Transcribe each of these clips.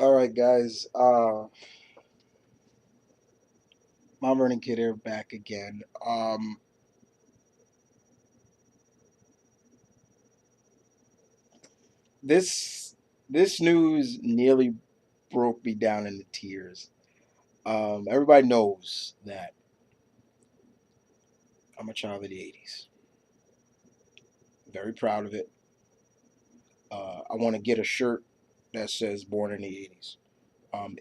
All right, guys. Mom Running Kid here, back again. This this news nearly broke me down into tears. Everybody knows that I'm a child of the '80s. Very proud of it. I want to get a shirt that says "Born in the '80s."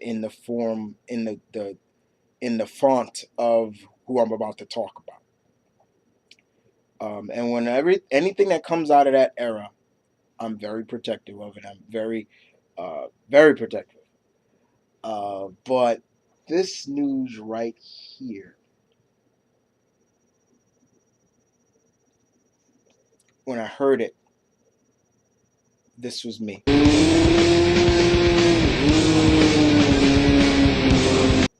In the form, in the font of who I'm about to talk about. And whenever anything that comes out of that era, I'm very protective of it. I'm very protective. But this news right here, when I heard it, this was me.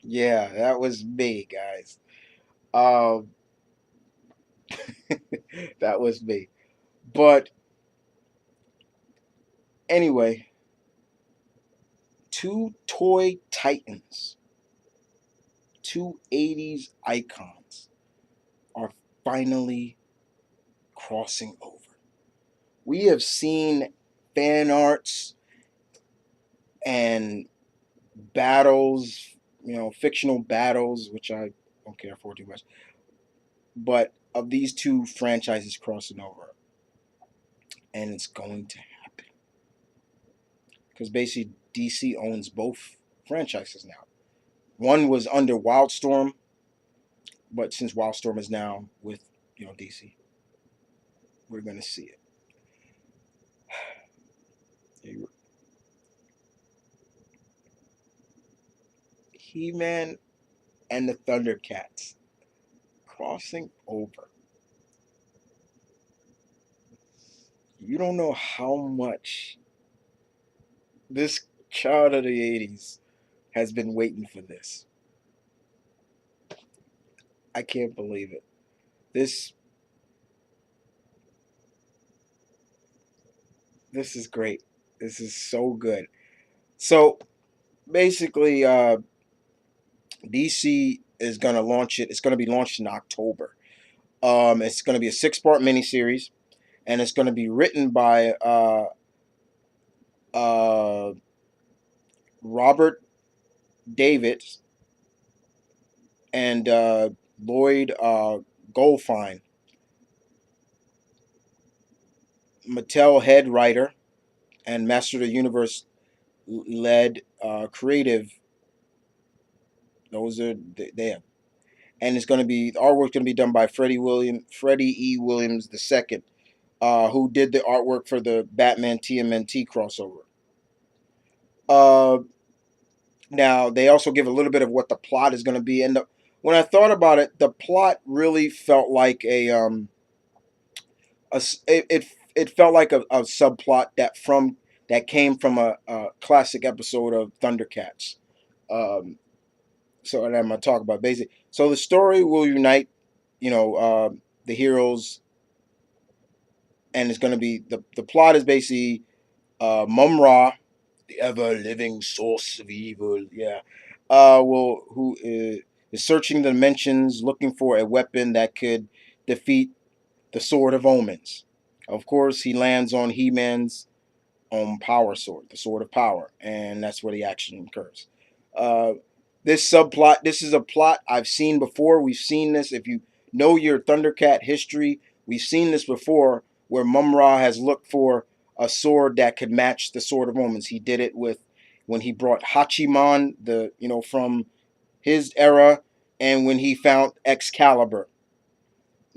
Yeah, that was me, guys. Um, that was me. But anyway, two toy titans, two '80s icons are finally crossing over. We have seen fan arts and battles, fictional battles, which I don't care for too much, but of these two franchises crossing over, and it's going to happen because basically DC owns both franchises now. One was under Wildstorm, but since Wildstorm is now with DC, we're going to see it. He-Man and the Thundercats crossing over. You don't know how much this child of the '80s has been waiting for this. I can't believe it. This this is great. This is so good. So basically, DC is gonna launch it. It's gonna be launched in October. It's gonna be a six-part miniseries, and it's gonna be written by uh, Robert Davids and Lloyd Goldfine, Mattel head writer and Master of the Universe led creative. Those are they have. And it's going to be the artwork's going to be done by Freddie E. Williams II, who did the artwork for the Batman TMNT crossover. Uh, Now they also give a little bit of what the plot is going to be, and when I thought about it, the plot really felt like it felt like a subplot that came from a classic episode of Thundercats. Um, so and I'm gonna talk about basically. So the story will unite, the heroes, and it's gonna be the plot is basically Mum Ra, the ever living source of evil. Yeah, will who is searching the dimensions, looking for a weapon that could defeat the Sword of Omens. Of course, he lands on He-Man's Power Sword, the Sword of Power, and that's where the action occurs. Uh, this subplot, this is a plot I've seen before. We've seen this. If you know your Thundercat history, we've seen this before, where Mum-Ra has looked for a sword that could match the Sword of Omens. He did it with when he brought Hachiman, from his era, and when he found Excalibur.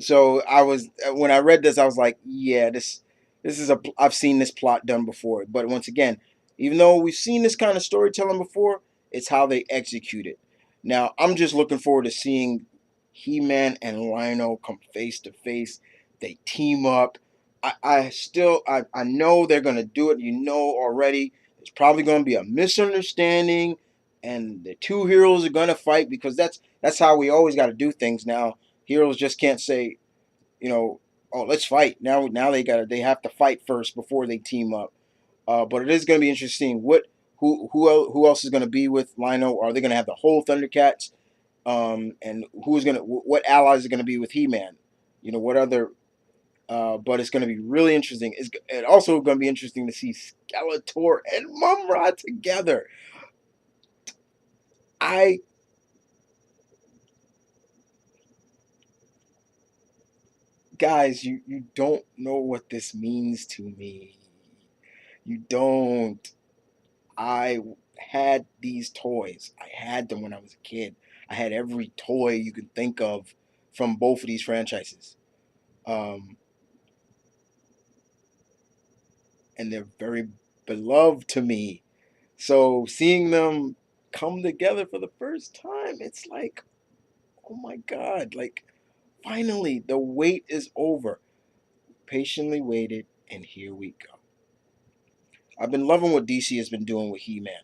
So I was when I read this, I was like, yeah, this is a I've seen this plot done before. But once again, even though we've seen this kind of storytelling before, it's how they execute it. Now I'm just looking forward to seeing He-Man and Rhino come face to face. They team up. I know they're gonna do it. You know already. There's probably gonna be a misunderstanding, and the two heroes are gonna fight because that's how we always got to do things now. Heroes just can't say, oh, let's fight. Now they have to fight first before they team up. But it is going to be interesting. who else is going to be with Lino? Are they going to have the whole Thundercats? And who's gonna what allies are going to be with He-Man? You know what other? But it's going to be really interesting. It's also going to be interesting to see Skeletor and Mumra together. I Guys, you don't know what this means to me. You don't. I had these toys. I had them when I was a kid. I had every toy you can think of from both of these franchises. Um, and they're very beloved to me. So seeing them come together for the first time, it's like, oh my God, like finally the wait is over. Patiently waited, and here we go. I've been loving what DC has been doing with He-Man.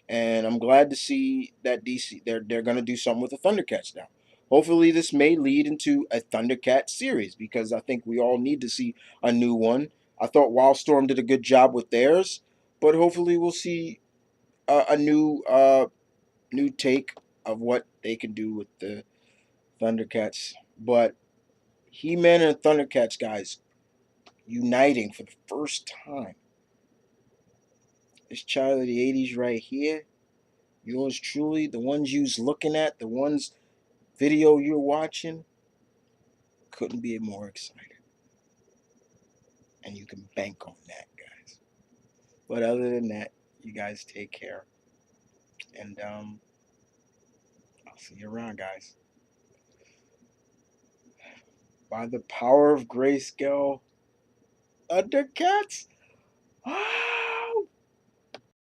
And I'm glad to see that DC they're gonna do something with the Thundercats now. Hopefully, this may lead into a Thundercat series because I think we all need to see a new one. I thought Wildstorm did a good job with theirs, but hopefully, we'll see a new take of what they can do with the Thundercats. But He-Man and Thundercats guys uniting for the first time. This child of the '80s right here, yours truly, the ones you's looking at, the ones video you're watching, couldn't be more excited. And you can bank on that, guys. But other than that, you guys take care. And I'll see you around, guys. By the power of Grayscale, Thundercats?